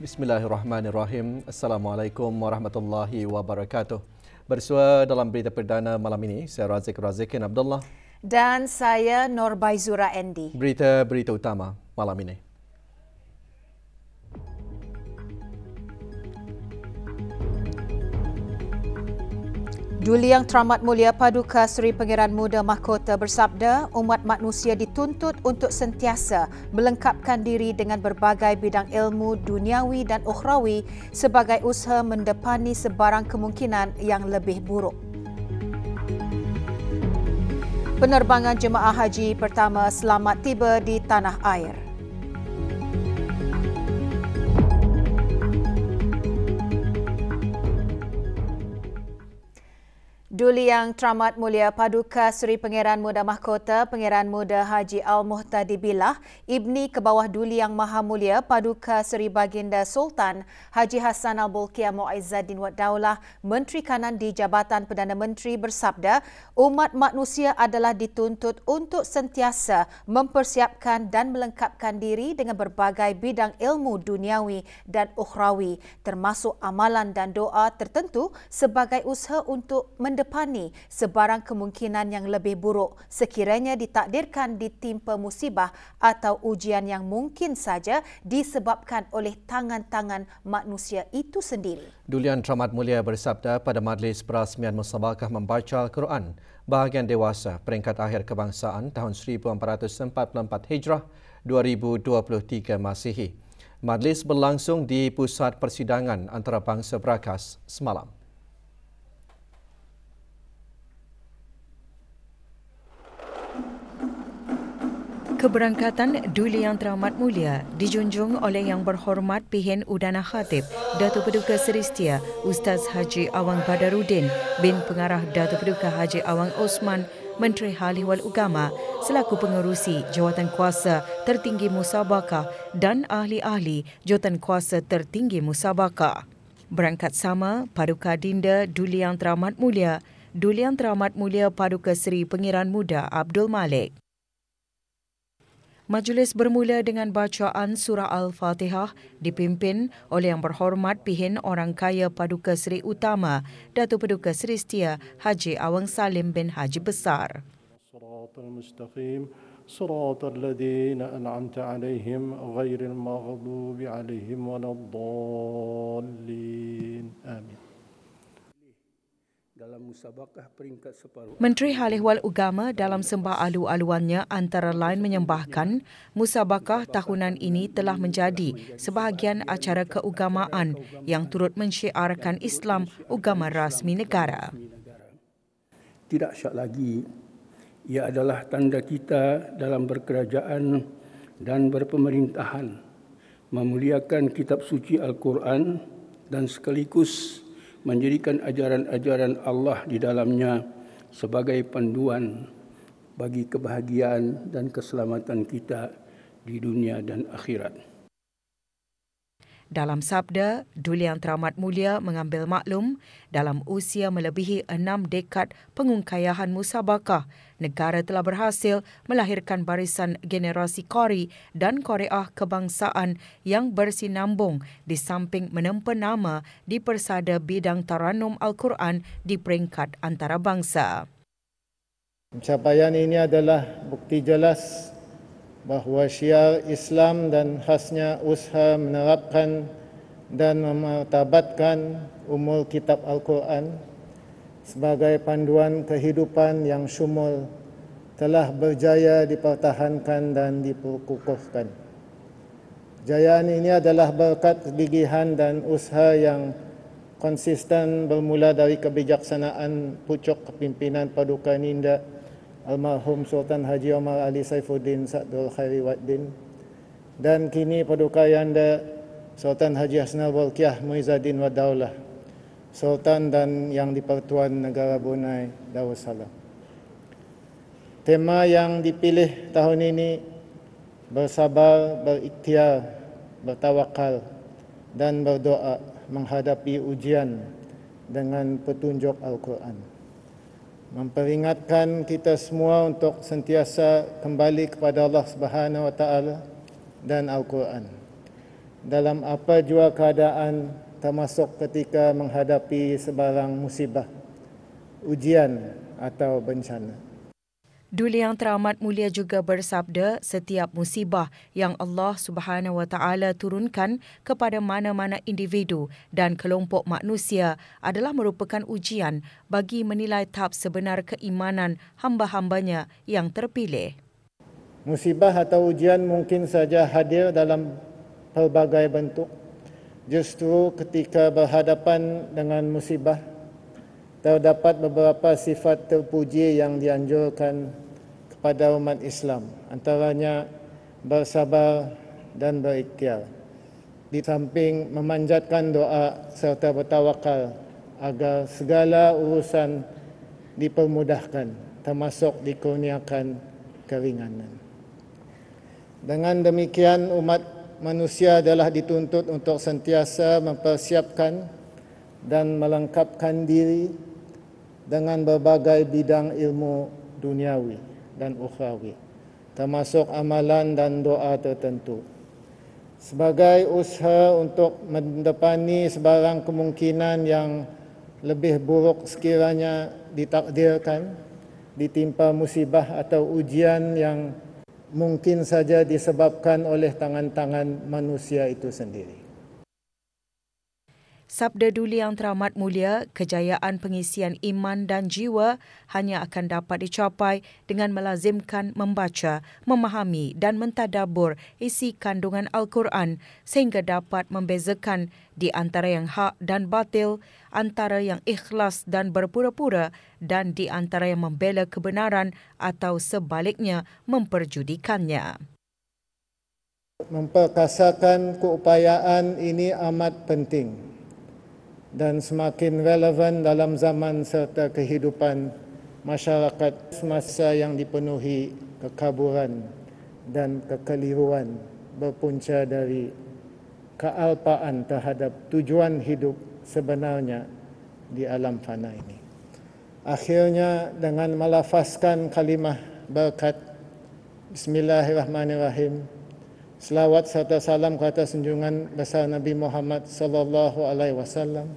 Bismillahirrahmanirrahim. Assalamualaikum warahmatullahi wabarakatuh. Bersua dalam berita perdana malam ini, saya Razikin Abdullah. Dan saya Nur Baizura Endi. Berita utama malam ini. Duli Yang Teramat Mulia Paduka Seri Pangeran Muda Mahkota bersabda, umat manusia dituntut untuk sentiasa melengkapkan diri dengan berbagai bidang ilmu duniawi dan ukhrawi sebagai usaha mendepani sebarang kemungkinan yang lebih buruk. Penerbangan jemaah haji pertama selamat tiba di tanah air. Duli Yang Teramat Mulia Paduka Seri Pangeran Muda Mahkota Pangeran Muda Haji Al-Muhtadi Billah, Ibni Kebawah Duli Yang Maha Mulia Paduka Seri Baginda Sultan Haji Hassan Al-Bolkiah Muizzaddin Wad Daulah, Menteri Kanan di Jabatan Perdana Menteri bersabda, umat manusia adalah dituntut untuk sentiasa mempersiapkan dan melengkapkan diri dengan berbagai bidang ilmu duniawi dan ukhrawi, termasuk amalan dan doa tertentu sebagai usaha untuk mendepani sebarang kemungkinan yang lebih buruk sekiranya ditakdirkan ditimpa musibah atau ujian yang mungkin saja disebabkan oleh tangan-tangan manusia itu sendiri. Duli Yang Teramat Mulia bersabda pada majlis perasmian musabakah membaca Al-Quran bahagian dewasa peringkat akhir kebangsaan tahun 1444 Hijrah 2023 Masihi. Majlis berlangsung di Pusat Persidangan Antarabangsa Berakas semalam. Keberangkatan Duli Yang Teramat Mulia dijunjung oleh Yang Berhormat Pihin Udana Khatib Datuk Paduka Seri Setia Ustaz Haji Awang Badarudin bin Pengarah Datuk Paduka Haji Awang Osman, Menteri Hal Ehwal Agama selaku pengerusi Jawatan Kuasa Tertinggi Musabakah dan ahli-ahli Jawatan Kuasa Tertinggi Musabakah. Berangkat sama Paduka Dinda Duli Yang Teramat Mulia, Duli Yang Teramat Mulia Paduka Seri Pangeran Muda Abdul Malik. Majlis bermula dengan bacaan surah Al-Fatihah dipimpin oleh Yang Berhormat Pihin Orang Kaya Paduka Seri Utama Datuk Paduka Seri Setia Haji Awang Salim bin Haji Besar. Shiratal mustaqim, shiratal ladzina an'amta 'alaihim ghairil maghdubi 'alaihim waladdallin. Amin. Menteri Hal Ehwal Agama dalam sembah alu-aluannya antara lain menyembahkan musabakah tahunan ini telah menjadi sebahagian acara keagamaan yang turut mensyiarkan Islam agama rasmi negara. Tidak syak lagi, ia adalah tanda kita dalam berkerajaan dan berpemerintahan, memuliakan kitab suci Al-Quran dan sekaligus menjadikan ajaran-ajaran Allah di dalamnya sebagai panduan bagi kebahagiaan dan keselamatan kita di dunia dan akhirat. Dalam sabda, Duli Yang Teramat Mulia mengambil maklum dalam usia melebihi 6 dekad pengungkayahan musabakah, negara telah berhasil melahirkan barisan generasi qari dan qariah kebangsaan yang bersinambung di samping menempa nama di persada bidang Tarannum Al-Quran di peringkat antarabangsa. Pencapaian ini adalah bukti jelas bahawa syiar Islam dan khasnya usaha menerapkan dan memartabatkan umul kitab Al-Quran sebagai panduan kehidupan yang syumul telah berjaya dipertahankan dan diperkukuhkan. Kejayaan ini adalah berkat kegigihan dan usaha yang konsisten bermula dari kebijaksanaan pucuk kepimpinan Paduka Dinda Almarhum Sultan Haji Omar Ali Saifuddin Sadul Khairi Waddin, dan kini Paduka Yanda Sultan Haji Hasnal Bolkiah Muizzaddin Wadaulah, Sultan dan Yang di-Pertuan Negara Brunei Darussalam. Tema yang dipilih tahun ini bersabar, berikhtiar, bertawakal dan berdoa menghadapi ujian dengan petunjuk Al-Quran. Memperingatkan kita semua untuk sentiasa kembali kepada Allah Subhanahu Wa Taala dan Al-Quran dalam apa jua keadaan, termasuk ketika menghadapi sebarang musibah, ujian atau bencana. Duli Yang Teramat Mulia juga bersabda, setiap musibah yang Allah Subhanahu Wa Taala turunkan kepada mana-mana individu dan kelompok manusia adalah merupakan ujian bagi menilai tahap sebenar keimanan hamba-hambanya yang terpilih. Musibah atau ujian mungkin saja hadir dalam pelbagai bentuk. Justru ketika berhadapan dengan musibah, terdapat beberapa sifat terpuji yang dianjurkan kepada umat Islam, antaranya bersabar dan berikhtiar. Di samping memanjatkan doa serta bertawakal agar segala urusan dipermudahkan, termasuk dikurniakan keringanan. Dengan demikian, umat manusia adalah dituntut untuk sentiasa mempersiapkan dan melengkapkan diri dengan berbagai bidang ilmu duniawi dan ukhrawi, termasuk amalan dan doa tertentu, sebagai usaha untuk mendepani sebarang kemungkinan yang lebih buruk sekiranya ditakdirkan ditimpa musibah atau ujian yang mungkin saja disebabkan oleh tangan-tangan manusia itu sendiri. Sabda Duli Yang Teramat Mulia, kejayaan pengisian iman dan jiwa hanya akan dapat dicapai dengan melazimkan membaca, memahami dan mentadabur isi kandungan Al-Quran sehingga dapat membezakan di antara yang hak dan batil, antara yang ikhlas dan berpura-pura dan di antara yang membela kebenaran atau sebaliknya memperjudikannya. Memperkasakan keupayaan ini amat penting dan semakin relevan dalam zaman serta kehidupan masyarakat semasa yang dipenuhi kekaburan dan kekeliruan berpunca dari kealpaan terhadap tujuan hidup sebenarnya di alam fana ini. Akhirnya dengan melafazkan kalimah berkat Bismillahirrahmanirrahim, selawat serta salam ke atas junjungan besar Nabi Muhammad sallallahu alaihi wasallam,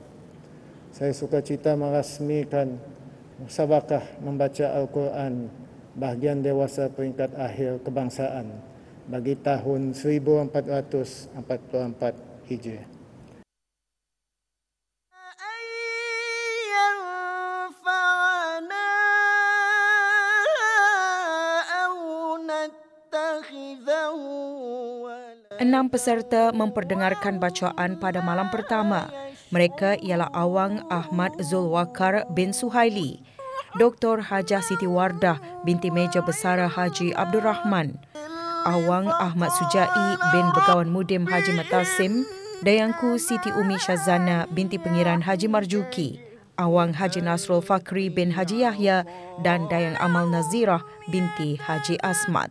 saya sukacita merasmikan musabakah membaca Al-Quran bahagian dewasa peringkat akhir kebangsaan bagi tahun 1444 Hijriah. Enam peserta memperdengarkan bacaan pada malam pertama. Mereka ialah Awang Ahmad Zulwakar bin Suhaili, Dr. Hajah Siti Wardah binti Meja Besara Haji Abdul Rahman, Awang Ahmad Sujai bin Begawan Mudim Haji Matasim, Dayangku Siti Umi Syazana binti Pengiran Haji Marjuki, Awang Haji Nasrul Fakri bin Haji Yahya dan Dayang Amal Nazirah binti Haji Asmat.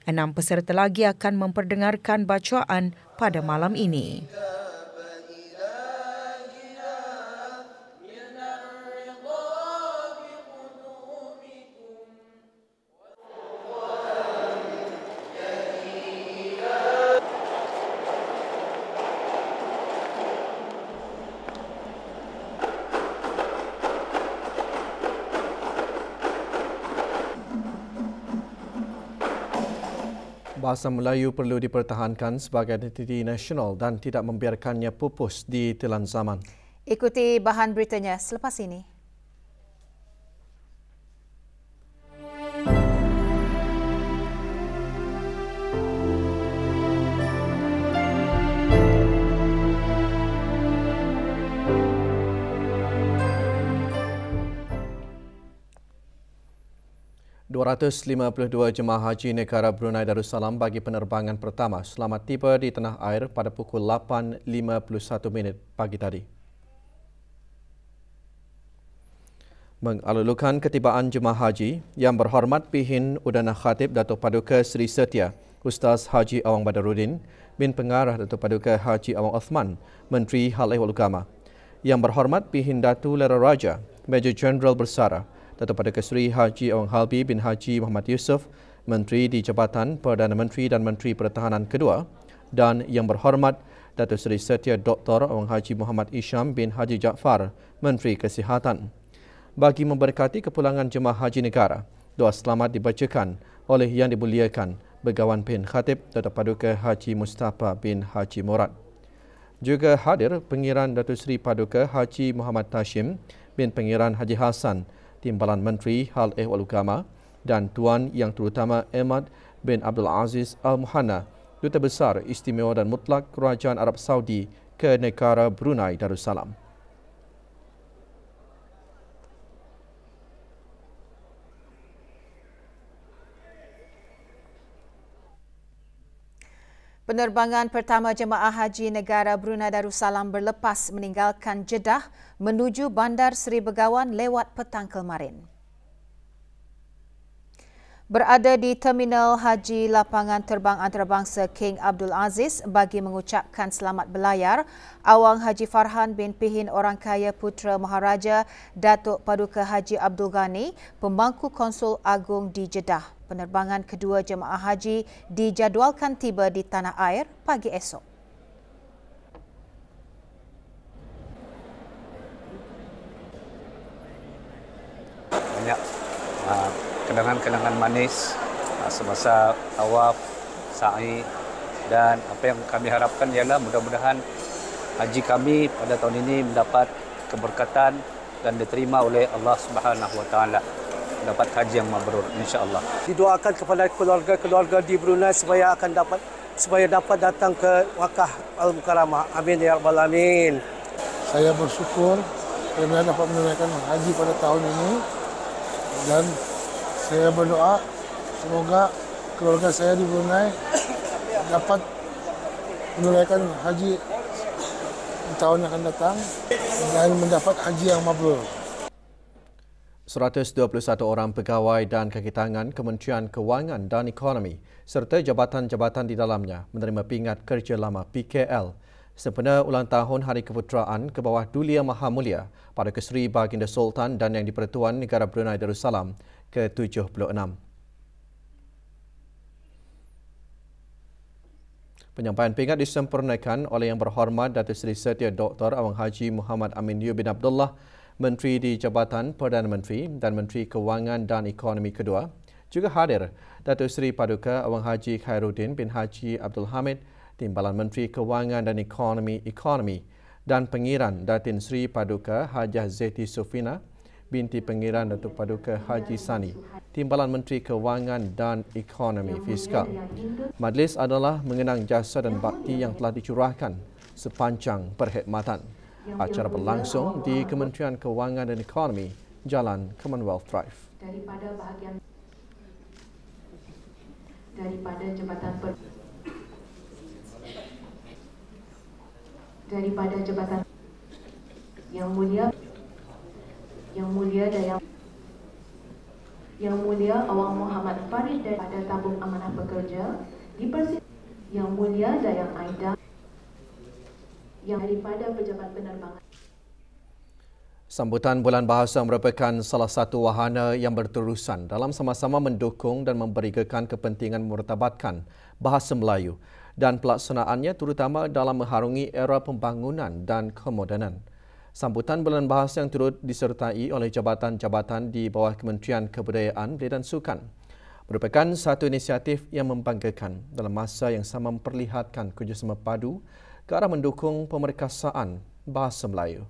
Enam peserta lagi akan memperdengarkan bacaan pada malam ini. Bahasa Melayu perlu dipertahankan sebagai identiti nasional dan tidak membiarkannya pupus di telan zaman. Ikuti bahan beritanya selepas ini. 252 jemaah haji negara Brunei Darussalam bagi penerbangan pertama selamat tiba di tanah air pada pukul 8.51 pagi tadi. Mengalulukan ketibaan jemaah haji, Yang Berhormat Pihin Udana Khatib Datuk Paduka Seri Setia Ustaz Haji Awang Badaruddin bin Pengarah Datuk Paduka Haji Awang Osman, Menteri Hal Ehwal Agama. Yang Berhormat Pihin Datu Lera Raja, Major Jeneral Bersara, Datuk Paduka Seri Haji Awang Halbi bin Haji Muhammad Yusof, Menteri di Jabatan Perdana Menteri dan Menteri Pertahanan kedua, dan Yang Berhormat Datuk Seri Setia Dr. Awang Haji Muhammad Isham bin Haji Jaafar, Menteri Kesihatan. Bagi memberkati kepulangan jemaah haji negara, doa selamat dibacakan oleh Yang Dimuliakan Begawan Pihin Khatib Datuk Paduka Haji Mustafa bin Haji Murad. Juga hadir Pengiran Datuk Seri Paduka Haji Muhammad Tashim bin Pengiran Haji Hassan, Timbalan Menteri Hal Ehwal Agama, dan Tuan Yang Terutama Ahmad bin Abdul Aziz Al-Muhanna, Duta Besar Istimewa dan Mutlak Kerajaan Arab Saudi ke negara Brunei Darussalam. Penerbangan pertama jemaah haji negara Brunei Darussalam berlepas meninggalkan Jeddah menuju Bandar Seri Begawan lewat petang kemarin. Berada di Terminal Haji Lapangan Terbang Antarabangsa King Abdul Aziz bagi mengucapkan selamat berlayar, Awang Haji Farhan bin Pihin Orangkaya Putera Maharaja Datuk Paduka Haji Abdul Ghani, Pemangku Konsul Agung di Jeddah. Penerbangan kedua jemaah haji dijadualkan tiba di tanah air pagi esok. Banyak kenangan-kenangan manis semasa tawaf, sa'i, dan apa yang kami harapkan ialah mudah-mudahan haji kami pada tahun ini mendapat keberkatan dan diterima oleh Allah Subhanahu Wa Taala, dapat haji yang mabrur insya-Allah. Didoakan kepada keluarga-keluarga di Brunei supaya dapat datang ke Makkah Al-Mukarramah. Amin ya rabbal alamin. Saya bersyukur kerana dapat menunaikan haji pada tahun ini dan saya berdoa semoga keluarga saya di Brunei dapat menunaikan haji di tahun yang akan datang dan mendapat haji yang mabrur. 121 orang pegawai dan kaki tangan Kementerian Kewangan dan Ekonomi serta jabatan-jabatan di dalamnya menerima pingat kerja lama PKL sempena ulang tahun Hari Keputeraan ke bawah Duli Yang Maha Mulia Paduka Seri Baginda Sultan dan Yang di-Pertuan Negara Brunei Darussalam ke-76. Penyampaian pingat disempurnakan oleh Yang Berhormat Datuk Seri Setia Dr. Awang Haji Muhammad Amin Yu bin Abdullah, Menteri di Jabatan Perdana Menteri dan Menteri Kewangan dan Ekonomi kedua. Juga hadir Datuk Seri Paduka Awang Haji Khairuddin bin Haji Abdul Hamid, Timbalan Menteri Kewangan dan Ekonomi dan Pengiran Datin Seri Paduka Hajah Zeti Sufina, binti Pengiran Datuk Paduka Haji Sani, Timbalan Menteri Kewangan dan Ekonomi Fiskal. Majlis adalah mengenang jasa dan bakti yang telah dicurahkan sepanjang perkhidmatan. Acara berlangsung di Kementerian Kewangan dan Ekonomi, Jalan Commonwealth Drive. Daripada jabatan Yang Mulia Awang Muhammad Farid daripada Tabung Amanah Pekerja Yang Mulia Dayang Aida yang daripada Pejabat Penerbangan. Sambutan Bulan Bahasa merupakan salah satu wahana yang berterusan dalam sama-sama mendukung dan memberikan kepentingan memertabatkan bahasa Melayu dan pelaksanaannya terutama dalam mengharungi era pembangunan dan kemodenan. Sambutan Bulan Bahasa yang turut disertai oleh jabatan-jabatan di bawah Kementerian Kebudayaan, Belia dan Sukan merupakan satu inisiatif yang membanggakan dalam masa yang sama memperlihatkan kerjasama padu ke arah mendukung pemerkasaan bahasa Melayu.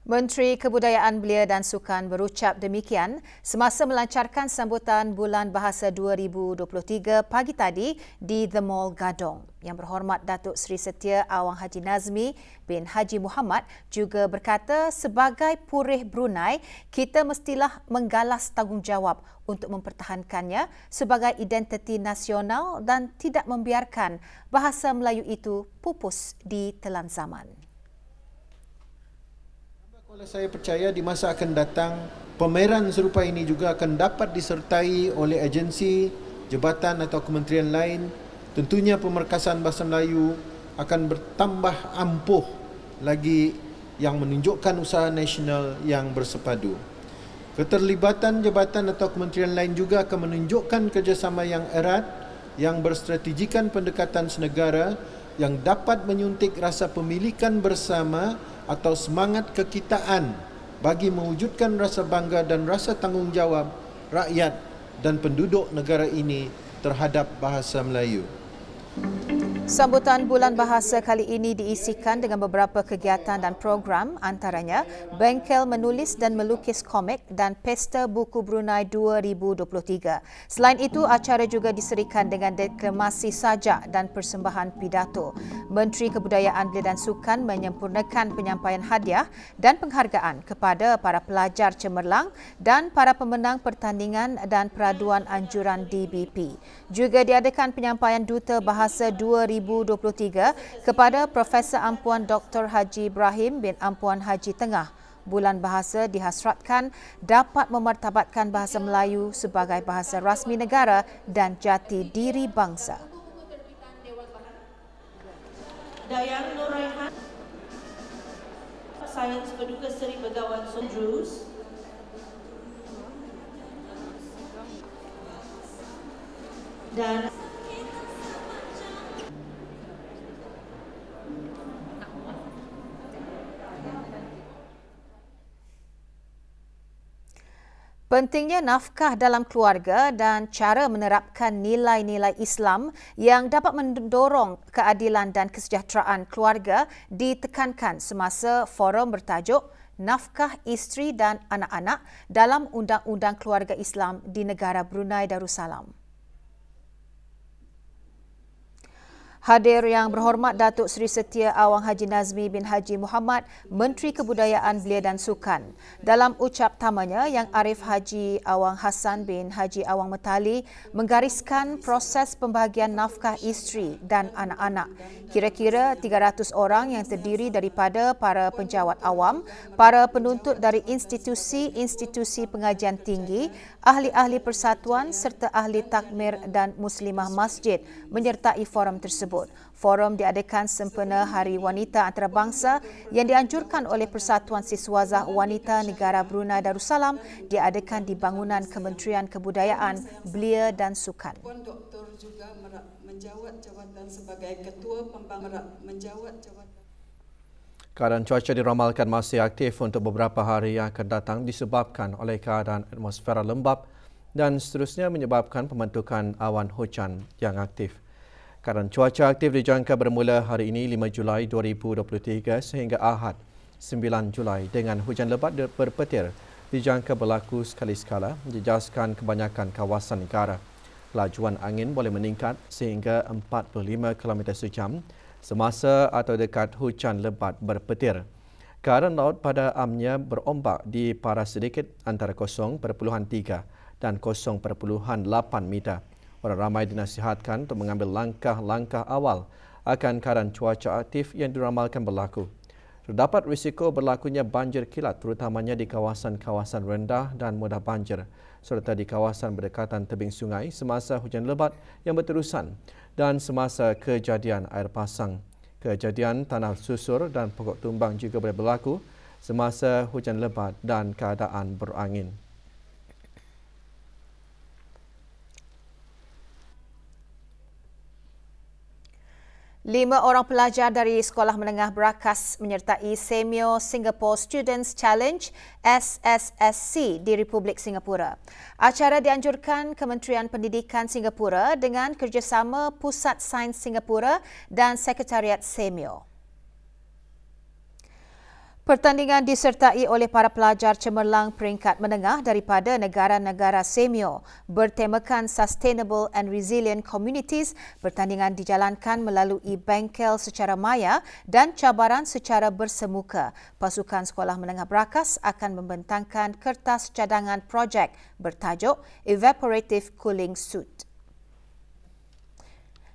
Menteri Kebudayaan Belia dan Sukan berucap demikian semasa melancarkan sambutan Bulan Bahasa 2023 pagi tadi di The Mall Gadong. Yang Berhormat Datuk Seri Setia Awang Haji Nazmi bin Haji Muhammad juga berkata sebagai purih Brunei, kita mestilah menggalas tanggungjawab untuk mempertahankannya sebagai identiti nasional dan tidak membiarkan bahasa Melayu itu pupus di telan zaman. Oleh saya percaya di masa akan datang, pameran serupa ini juga akan dapat disertai oleh agensi, jabatan atau kementerian lain. Tentunya pemerkasan bahasa Melayu akan bertambah ampuh lagi yang menunjukkan usaha nasional yang bersepadu. Keterlibatan jabatan atau kementerian lain juga akan menunjukkan kerjasama yang erat, yang berstrategikan pendekatan senegara, yang dapat menyuntik rasa pemilikan bersama atau semangat kekitaan bagi mewujudkan rasa bangga dan rasa tanggungjawab rakyat dan penduduk negara ini terhadap bahasa Melayu. Sambutan Bulan Bahasa kali ini diisikan dengan beberapa kegiatan dan program, antaranya Bengkel Menulis dan Melukis Komik dan Pesta Buku Brunei 2023. Selain itu, acara juga diserikan dengan deklamasi sajak dan persembahan pidato. Menteri Kebudayaan Belia dan Sukan menyempurnakan penyampaian hadiah dan penghargaan kepada para pelajar cemerlang dan para pemenang pertandingan dan peraduan anjuran DBP. Juga diadakan penyampaian Duta Bahasa 2023 kepada Profesor Ampuan Dr. Haji Ibrahim bin Ampuan Haji Tengah. Bulan Bahasa dihasratkan dapat memartabatkan bahasa Melayu sebagai bahasa rasmi negara dan jati diri bangsa. Dayang Nuraihan, Sains Paduka Seri Begawan Sundrus, dan pentingnya nafkah dalam keluarga dan cara menerapkan nilai-nilai Islam yang dapat mendorong keadilan dan kesejahteraan keluarga ditekankan semasa forum bertajuk Nafkah Isteri dan Anak-anak dalam Undang-Undang Keluarga Islam di negara Brunei Darussalam. Hadir Yang Berhormat Datuk Seri Setia Awang Haji Nazmi bin Haji Muhammad, Menteri Kebudayaan Belia dan Sukan. Dalam ucap tamanya, Yang Arif Haji Awang Hassan bin Haji Awang Metali menggariskan proses pembahagian nafkah isteri dan anak-anak. Kira-kira 300 orang yang terdiri daripada para penjawat awam, para penuntut dari institusi-institusi pengajian tinggi, ahli-ahli persatuan serta ahli takmir dan muslimah masjid menyertai forum tersebut. Forum diadakan sempena Hari Wanita Antarabangsa yang dianjurkan oleh Persatuan Siswazah Wanita Negara Brunei Darussalam diadakan di bangunan Kementerian Kebudayaan Belia dan Sukan. Puan Doktor juga menjawat jawatan sebagai Ketua Pembangunan Keadaan cuaca diramalkan masih aktif untuk beberapa hari yang akan datang disebabkan oleh keadaan atmosfera lembap dan seterusnya menyebabkan pembentukan awan hujan yang aktif. Keadaan cuaca aktif dijangka bermula hari ini 5 Julai 2023 sehingga Ahad 9 Julai dengan hujan lebat berpetir dijangka berlaku sekali-sekala menjejaskan kebanyakan kawasan negara. Lajuan angin boleh meningkat sehingga 45 km sejam semasa atau dekat hujan lebat berpetir. Keadaan laut pada amnya berombak di paras sedikit antara 0.3 dan 0.8 meter. Orang ramai dinasihatkan untuk mengambil langkah-langkah awal akan keadaan cuaca aktif yang diramalkan berlaku. Terdapat risiko berlakunya banjir kilat terutamanya di kawasan-kawasan rendah dan mudah banjir serta di kawasan berdekatan tebing sungai semasa hujan lebat yang berterusan dan semasa kejadian air pasang. Kejadian tanah susur dan pokok tumbang juga boleh berlaku semasa hujan lebat dan keadaan berangin. 5 orang pelajar dari Sekolah Menengah Berakas menyertai Semio Singapore Students Challenge SSSC di Republik Singapura. Acara dianjurkan Kementerian Pendidikan Singapura dengan kerjasama Pusat Sains Singapura dan Sekretariat Semio. Pertandingan disertai oleh para pelajar cemerlang peringkat menengah daripada negara-negara SEMIO bertemakan Sustainable and Resilient Communities. Pertandingan dijalankan melalui bengkel secara maya dan cabaran secara bersemuka. Pasukan Sekolah Menengah Berakas akan membentangkan kertas cadangan projek bertajuk Evaporative Cooling Suit.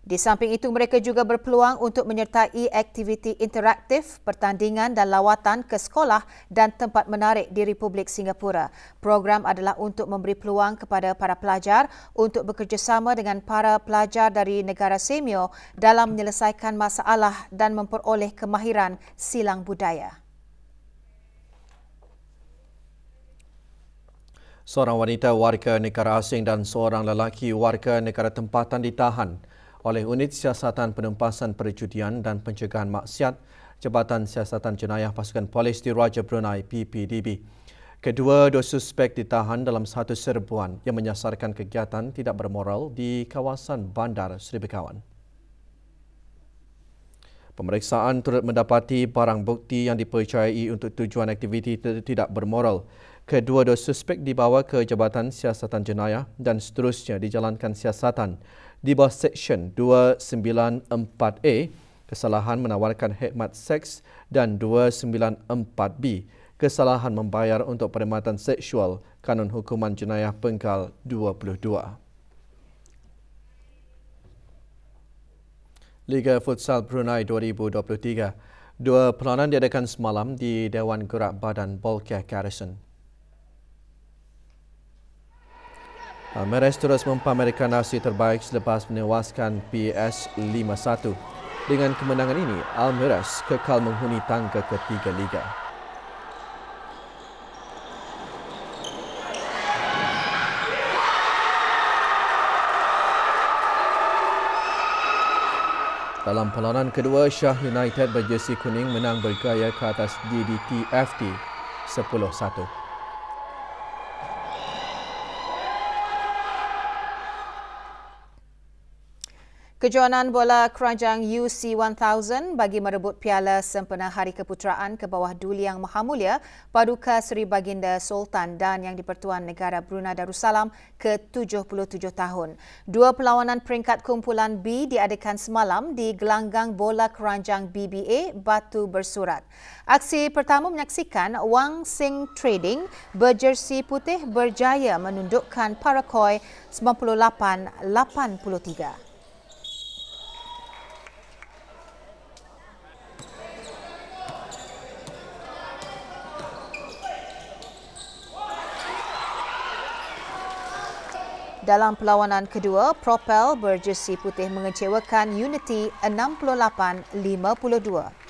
Di samping itu, mereka juga berpeluang untuk menyertai aktiviti interaktif, pertandingan dan lawatan ke sekolah dan tempat menarik di Republik Singapura. Program adalah untuk memberi peluang kepada para pelajar untuk bekerjasama dengan para pelajar dari negara SEMIO dalam menyelesaikan masalah dan memperoleh kemahiran silang budaya. Seorang wanita warga negara asing dan seorang lelaki warga negara tempatan ditahan oleh Unit Siasatan Penumpasan Perjudian dan Pencegahan Maksiat Jabatan Siasatan Jenayah Pasukan Polis Diraja Brunei PPDB. Kedua suspek ditahan dalam satu serbuan yang menyasarkan kegiatan tidak bermoral di kawasan Bandar Seri Begawan. Pemeriksaan turut mendapati barang bukti yang dipercayai untuk tujuan aktiviti tidak bermoral. Kedua suspek dibawa ke Jabatan Siasatan Jenayah dan seterusnya dijalankan siasatan di bawah Seksyen 294A, kesalahan menawarkan khidmat seks, dan 294B, kesalahan membayar untuk perkhidmatan seksual, Kanun Hukuman Jenayah Penggal 22. Liga Futsal Brunei 2023. Dua perlawanan diadakan semalam di Dewan Gerak Badan Bolkiah Garrison. Almeres terus mempamerkan hasil terbaik selepas menewaskan PS 5-1. Dengan kemenangan ini, Almeres kekal menghuni tangga ketiga Liga. Dalam perlawanan kedua, Shah United berjersey kuning menang bergaya ke atas DDT FT 10-1. Kejohanan bola keranjang UC 1000 bagi merebut piala sempena Hari Keputeraan ke bawah Duli Yang Maha Mulia Paduka Seri Baginda Sultan dan Yang di-Pertuan Negara Brunei Darussalam ke-77 tahun. Dua perlawanan peringkat kumpulan B diadakan semalam di gelanggang bola keranjang BBA Batu Bersurat. Aksi pertama menyaksikan Wang Sing Trading berjersey putih berjaya menundukkan Parakoy 98-83. Dalam perlawanan kedua, Propel berjersey putih mengecewakan Unity 68-52.